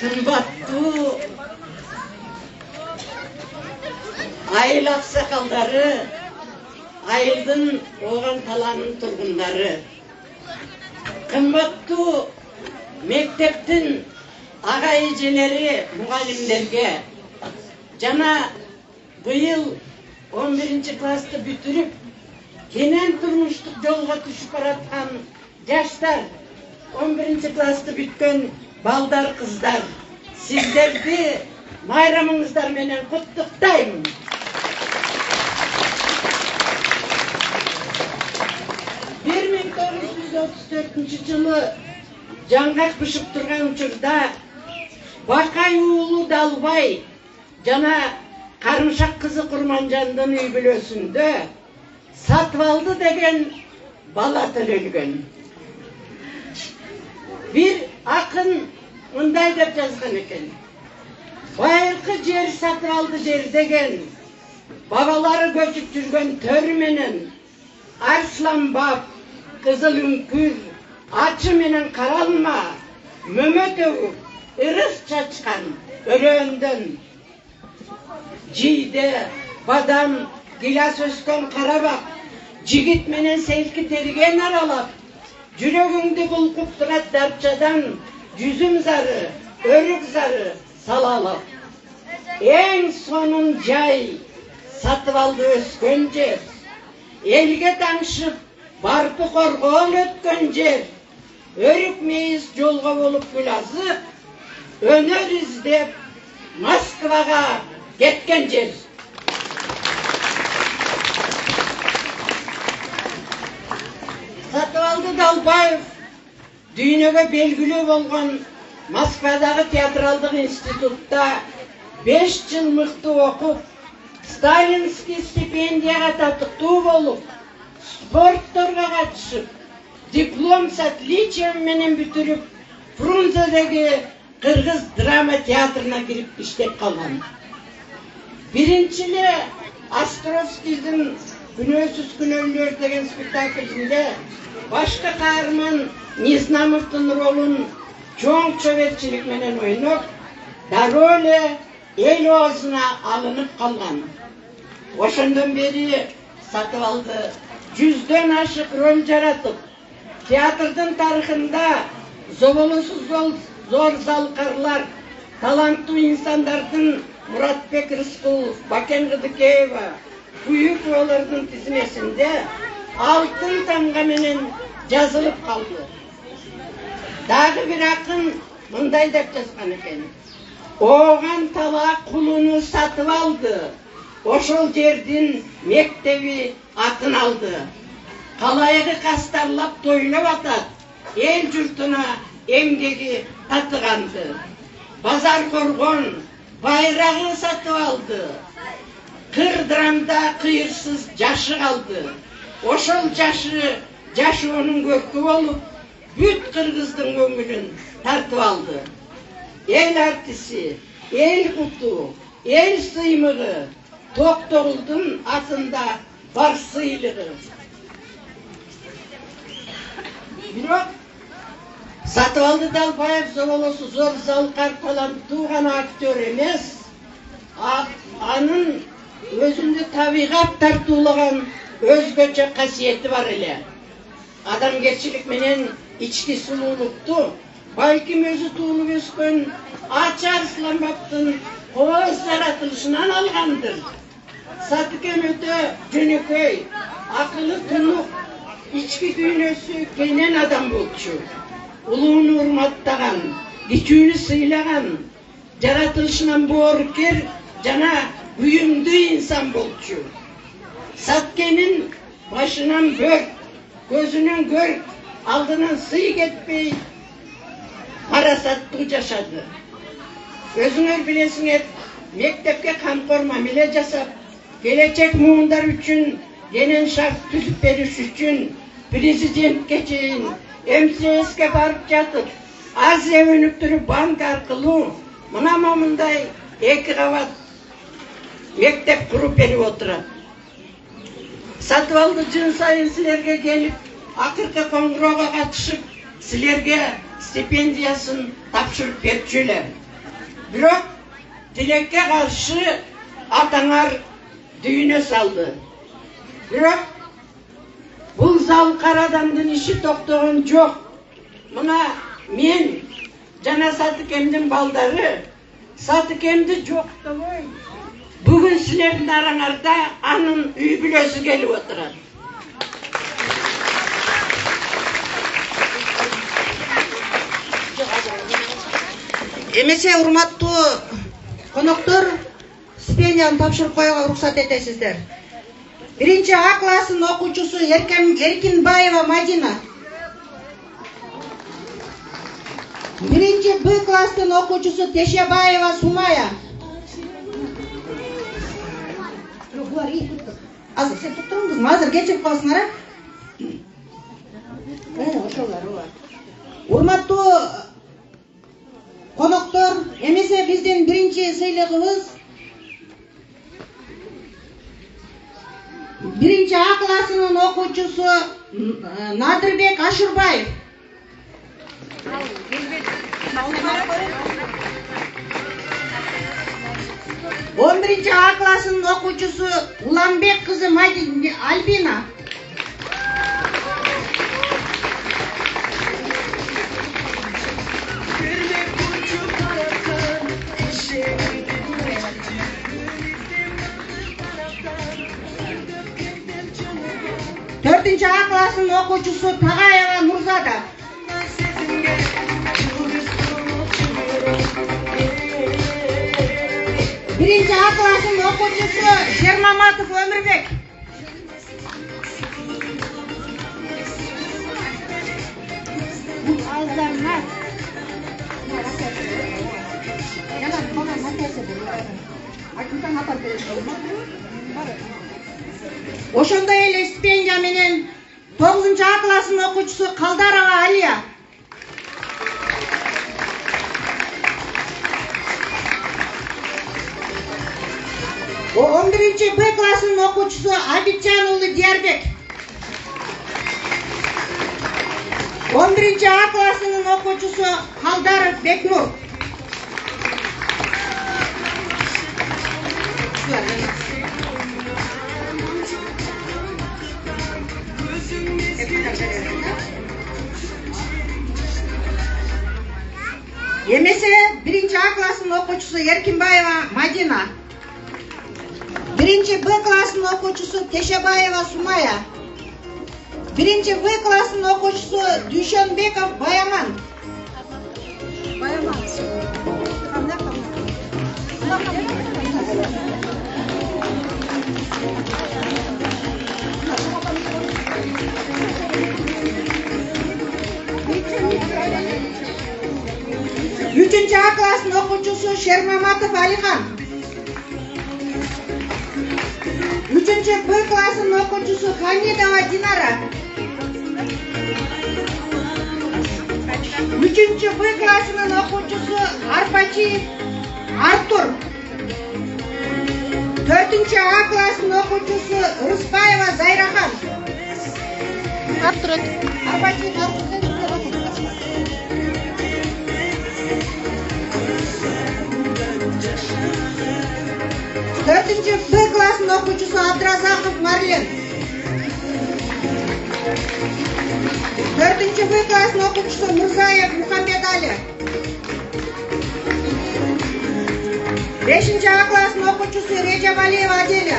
Kımbattı ayıl aksakalları, ayıldın oğan talanın turgunları. Kımbattı mekteptin ağayıcıları, muallimlerge. Jana bu yıl 11. klasты bütürüp, kenen turmuşluk yolga düşüp baratkan yaşlar, 11. klasты bütken baldar kızlar, sizlerdi bayramыңыздар менен құттықтаймын. 1934 жылы жаңғақ пішіп тұрған учурда Бақай уулу Далбай жана Карымшак кызы Курманжандын үй бүлөсүндө Сатыбалды деген бала төлөлгөн. Бир акын мындай деп жазган экен. Байыркы жер Сатыбалды жер деген бабалары көчүп жүргөн төрү менен Арслан баб, Кызыл үңкүр, ачы менен каралма, мөмөтөгү, ырыс чачкан өрөөндөн. Жийде, бадам, гилас өскөн карабак, жигит менен селки терген аралап, жүрөгүңдү булкуп турат дарчадан, жүзүм зары, өрүк зары салалап. Эң сонун жай Сатыбалды өскөн жер. Elge tаңшып, барпы коргоон өткөн жер. Өрүк мейиз жолго болуп гүл азып, өнөр издеп Москвага кеткен жер. Сатыбалды Далбаев дүйнөгө белгилүү болгон Москвадагы театралдык институтта 5 жыл мыкты окуп, Сталинский стипендияга татыктуу болуп, спортторго катышып, диплом с отличием менен бүтүрүп, Фрунзедеги Кыргыз драма театрына кирип иштеп калган. Биринчи эле Островскийдин Күнөөсүз күнөөлөр деген спектаклинде башкы каарман Низнамовдун ролун чоң чөбетчилик менен ойноп, дароо эле эл оозуна алынып калган. Ошондон бери Сатыбалды 100дөн ашык роль жаратып, театрдын тарыхында зоболосуз зор залкарлар, таланттуу инсандардын Муратбек Рыскулов, Бакен Кыдыкеева, Куюковалардын тизмесинде алтын тамга менен жазылып калды. Дагы бир акын мындай деп жазган экен. Оған тала кулуну сатып алды, ошол жердин мектеби атын алды. Калайыгы кастарлап тойлоп атат, эл журтуна эмгеги татыганды. Базар коргон байрагын сатып алды, кыр драмда кыйырсыз жашы калды. Ошол жашы жашоонун көркү болуп, бүт кыргыздын көңүлүн тартып алды. El artisi, el kutu, el sıymığı, Toktogul'dun atında var sıylығы. Бирок Сатыбалды Далбаев зоболосу зор залкар таланттуу гана актер эмес, анын өзүндө табигат тартуулаган өзгөчө касиети бар эле. Адамгерчилик менен ички сулуулукту балким өзү туулуп өскөн Ачы Арслан баптын кооз жаратылышынан алгандыр. Сатыкен өтө жөнөкөй, акылы тунук, ички дүйнөсү кенен адам болчу. Улууну урматтаган, кичүүнү сыйлаган, жаратылышынан боорукер жана буюмдуу инсан болчу. Саткенин башынан бөрк, көзүнөн көрк, алдынан сый кетпей, парасаттуу жашады. Өзүңөр билесиңер, мектепке камкор мамиле жасап, келечек муундар үчүн денен шарт түзүп бериш үчүн президентке чейин МЧСке барып жатып, Азия өнүктүрүү банк аркылуу мына момундай 2 кабат мектеп куруп берип отурат. Сатыбалды жыл сайын силерге келип, акыркы коңгуроого катышып, силерге стипендиясын тапшырып берчү эле. Bırak Dilek'e karşı atanar düğüne saldı. Bırak bu zal karadandın işi doktorun yok. Buna men Cana Satıkem'din baldarı Satıkem'di yok da boy. Bugün sizlerin aranızda anın üy bilösü gelip oturar. Emese урматтуу коноктор, стипендияны тапшырып коюуга уруксат этесиздер. Биринчи А классынын окуучусу Эркинбаева Мадина. Биринчи Б класстын окуучусу Тешебаева Сумая. Азыр сен туруп туруңузбу, азыр кечирип коесуңар, ошолор. Урматтуу коноктор, эмесе биздин биринчи сыйлыгыбыз биринчи А классынын окуучусу Надырбек Ашурбаев. 11-ci A классынын окуучусу Уламбек кызы Альбина. Төртүнчү А классынын окуучусу Тагаева Мурзада. Биринчи А классынын окуучусу Шермаматов Өмүрбек. Ошондой эле стипендия менен 9-А классынын окуучусу Калдарова Алия. O 11-ci Б классынын окуучусу Абитжан уулу Диярбек. 11-ci А классынын окуучусу Калдаров Бекнур. Эмесе 1-ci А классынын окуучусу Эркинбаева Мадина. 1-ci Б классынын окуучусу Тешебаева Сумая. 1-ci В классынын окуучусу Дүйшөнбеков Баяман. Üçüncü А классынын окуучусу Шермаматов Алихан. 3-cü Б классынын окуучусу Хамидова Динара. 3-cü Б классынын окуучусу Арпачиев Артур. 4-cü А классынын окуучусу Рыспаева Зайрахан. Артур. Арпачиев Артур. 4-cü Б классынын окуучусу Абдразаков Марлен. 4-cü Б классынын окуучусу Мурзаев Мухаммедали. 5-cü А классынын окуучусу Режабалиева Аделя.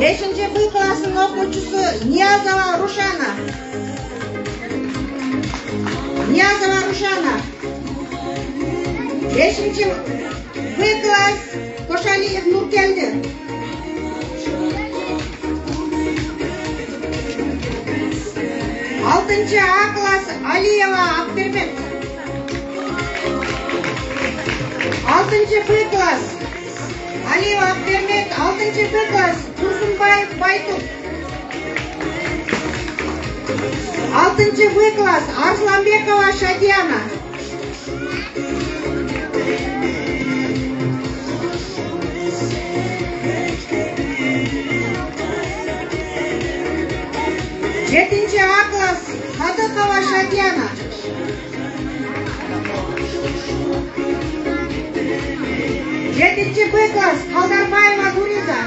5-cü Б классынын окуучусу Ниязова Рушана. 5-cü Б класс Кошалиев Нуркелди. 6-cü А класс Алиева Акбербек. 6-cü Б класс Алиева Акбербек. 6-cü Б класс Турсунбаев Байтур. 6-cü Б класс Арсланбекова Шадиана. 7-cü 7. A класс Садыкова Шатьяна. 7. Б класс Халдарбаева Гуриза.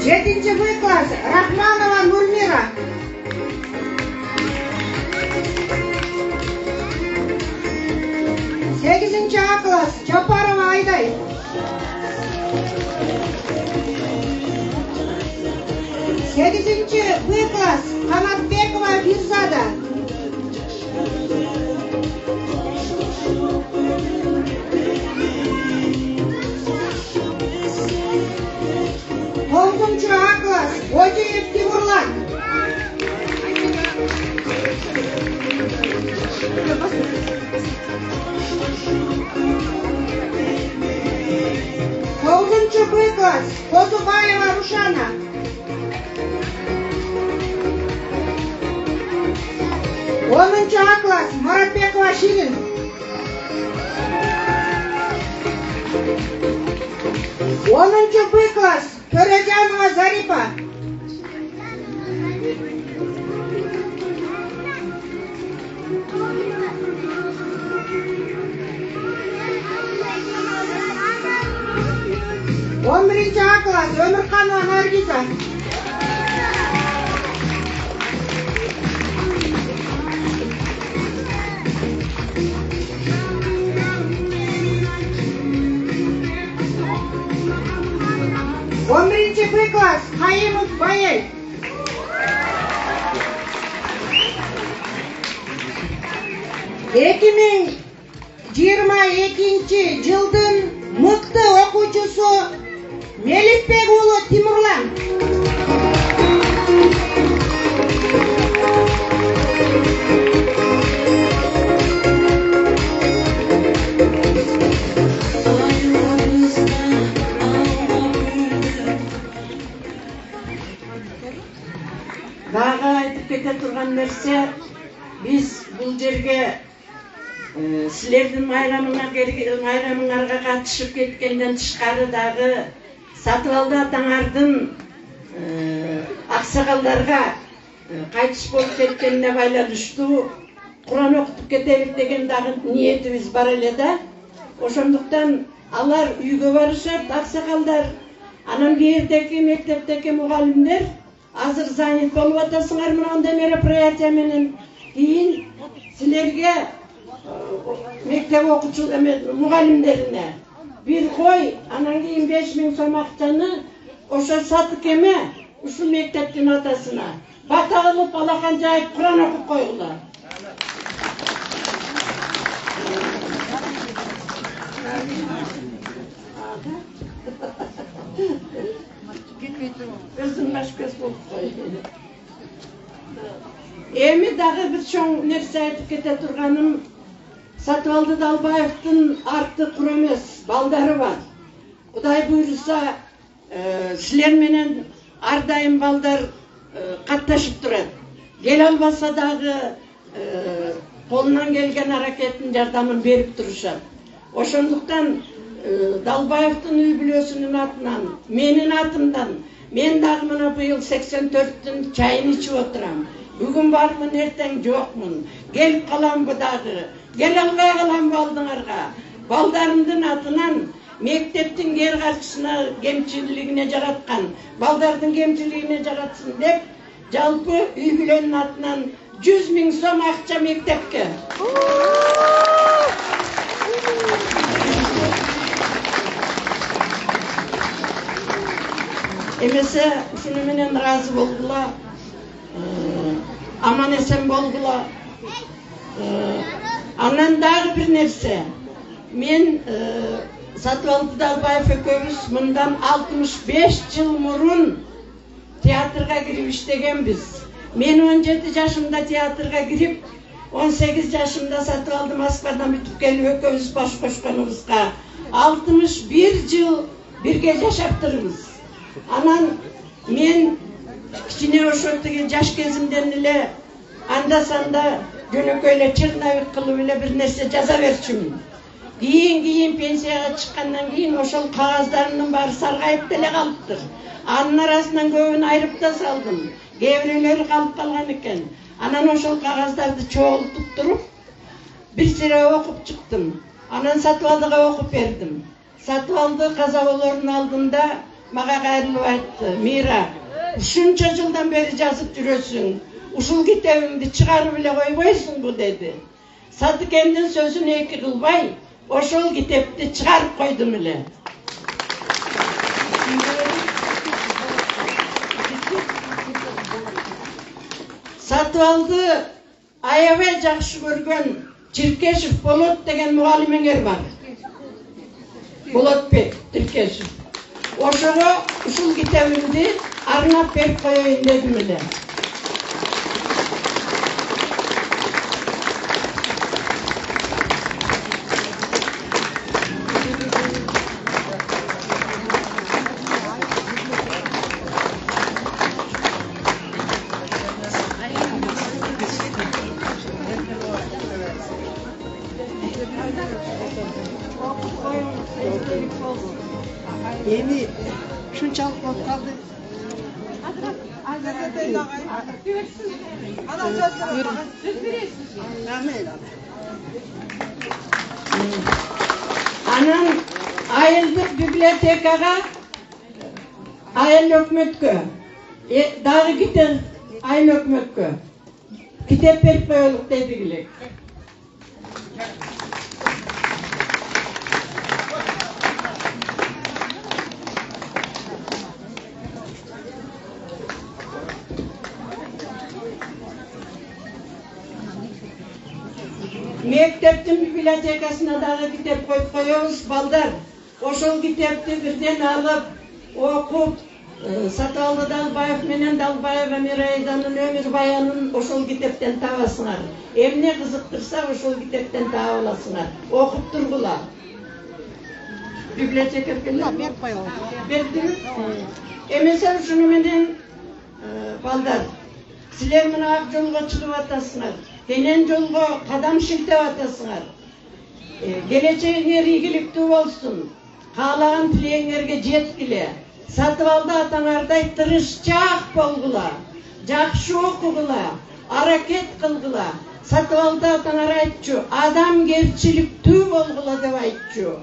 7. В класс Рахманова Нурмира. 8. А класс Чапарова Айдай. 8. В класс Канатбекова Бирзада. 9. А класс Бодиев Тимурлан. 9. Б класс Козубаева Рушана. 10. А класс Маратбекова Ширин. 10. Б класс Төрегянова Зарипа. 11. А класс Өмірханова Наргиза. 11. Б класс Хаимов Байел. 2022 жылдын мыкты окуучусу Меликбек уулу Тимурлан. Дагы айтып кете турган нерсе, биз бул жерге силердин майрамыңарга катышып кеткенден тышкары дагы Сатыбалды атаңардын аксакалдарга кайтыш болуп кеткенине байланыштуу Куран окутуп кетелик деген дагы ниетибиз бар эле да. Ошондуктан алар үйгө барышат, аксакалдар. Анан бирдеки мектептеки мугалимдер азыр занят болуп атасыңар мынандай мероприятие менен. Кийин силерге мектеп окуучу мугалимдерине bir koy, anан кийин 5000 сом акчаны ошо сатып эме ушул мектептин атасына бата кылып алахан жайып Куран окуп койгула. Өзүм баш көз болуп кой. Эми дагы бир чоң нерсе айтып кете турганым, Сатыбалды Далбаевдин арты кур эмес, балдары бар. Кудай буйруса, силер менен ар дайым балдар катташып турат. Келе албаса дагы колунан келген аракеттин жардамын берип турушат. Ошондуктан Далбаевдин үй бүлөсүнүн атынан, менин атымдан, мен дагы мына быйыл 84-түн чайын ичип отурам. Бүгүн бармын, эртең жокмун. Келип каламбы дагы. Келе албай каламбы алдыңарга. Балдарымдын атынан мектептин кер каршысына кемчилигине жараткан, балдардын кемчилигине жаратсын деп, жалпы үй бүлөнүн атынан 100 000 сом акча мектепке. Эмесе ушуну менен ыраазы болгула, аман эсен болгула. Анан дагы бир нерсе. Мен Сатыбалды Далбаев экөөбүз мындан 65 жыл мурун театрга кирип иштегенбиз. Мен 17 жашымда театрга кирип, 18 жашымда Сатыбалды Москвадан бүтүп келип экөөбүз баш кошконубузга 61 жыл бирге жашаптырбыз. Анан мен кичине ошо тиги жаш кезимден эле анда-санда жөнөкөй эле черновик кылып эле бир нерсе жаза берчүмүн. Keyin pensiyaga çıkkandan keyin oşol kağızlarının bari sargayıp dele kalıptır. Anın arasından köbünü ayırıp da saldım. Gevreleri kalıp kalgan eken. Anan oşol kağızlardı çoğultup durup bir süre okup çıktım. Anan Satıvaldı'ga okup verdim. Satıvaldı kazavolorunu aldığında maga gayrılıp aytты. Mira, şunça yıldan beri yazıp жүрөsүң. Uşul kitebimdi çıkarıp bile koyboysun bu dedi. Sadıkemdin sözünü eki kılbay, oşol kitepti çıkarıp koydum ile. Satıvaldı ayavel jakşı görgön Çirkeşif Bolot degen mugallimenger var. Bolotbek Çirkeşif. Oşoğa uşul kitebimdi arnap berip koyayım dedim ile. Yeni şunçalık olup kaldı. Anam ayıldık bibliotekaga, ayıl ökmötkö. Dağı gidin ayıl ökmötkö. Kitap berip koyoluk dedigilik. Mekteptin bibliotekasına dağı kitap koyup koyuyoruz balдар. Oşol kitapti birden alıp okup Satıvaldı Dalbayev menen Dalbayeva Miraydan'ın ömür bayanın oşol kitapten tabasınlar. Emne kızıktırsa oşol kitapten tağa olasınlar. Okup durgular. Biblioteka bilen. Berip koyalım. Berdiniz? Emesen şunu menen balдар. Sizler mına ak jolga çıkıp atasınlar. Denen jolga kadam şiltep atasınlar. Geleceğiňer igilikli bolsun. Kalagan tileňerge jetkile. Satıvaldı ataňarday tırışçak bolgula. Jakşı okugula. Hareket kılgula. Satıvaldı ataňar aytçu. Adam gerçiliktүү bolgula dep aytçu.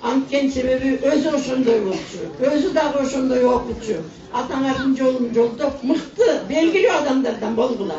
Antken sebebi özü oşondoy bolçu. Özü da oşondoy okuçu. Ataňardın jolun joldop mıktı. Belgili adamlardan bolgula.